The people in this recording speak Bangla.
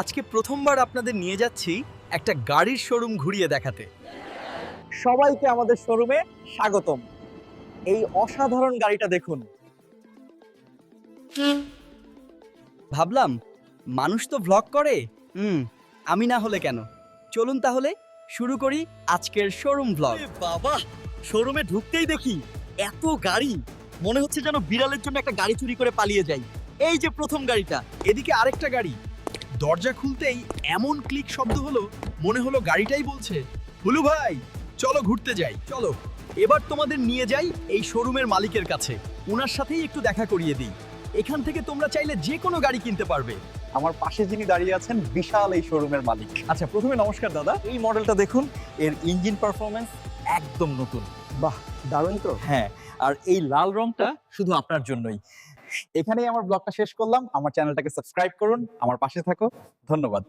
আজকে প্রথমবার আপনাদের নিয়ে যাচ্ছি একটা গাড়ির শোরুম ঘুরিয়ে দেখাতে। সবাইকে আমাদের শোরুমে স্বাগতম। এই অসাধারণ গাড়িটা দেখুন। ভাবলাম মানুষ তো ভ্লগ করে, আমি না হলে কেন। চলুন তাহলে শুরু করি আজকের শোরুম ভ্লগ। বাবা, শোরুমে ঢুকতেই দেখি এত গাড়ি, মনে হচ্ছে যেন বিড়ালের জন্য একটা গাড়ি চুরি করে পালিয়ে যাই। এই যে প্রথম গাড়িটা, এদিকে আরেকটা গাড়ি। দরজা খুলতেই এমন ক্লিক শব্দ হলো, মনে হলো গাড়িটাই বলছে, হুলু ভাই চলো ঘুরতে যাই। চলো এবার তোমাদের নিয়ে যাই এই শোরুমের মালিকের কাছে, ওনার সাথেই একটু দেখা করিয়ে দিই। এখান থেকে তোমরা চাইলে যে কোনো গাড়ি কিনতে পারবে। আমার পাশে যিনি দাঁড়িয়ে আছেন বিশাল এই শোরুমের মালিক। আচ্ছা, প্রথমে নমস্কার দাদা। এই মডেলটা দেখুন, এর ইঞ্জিন পারফরমেন্স একদম নতুন। বাহ, দারুণ তো। হ্যাঁ, আর এই লাল রংটা শুধু আপনার জন্যই। এখানেই আমার ব্লগটা শেষ করলাম। আমার চ্যানেলটাকে সাবস্ক্রাইব করুন, আমার পাশে থাকো। ধন্যবাদ।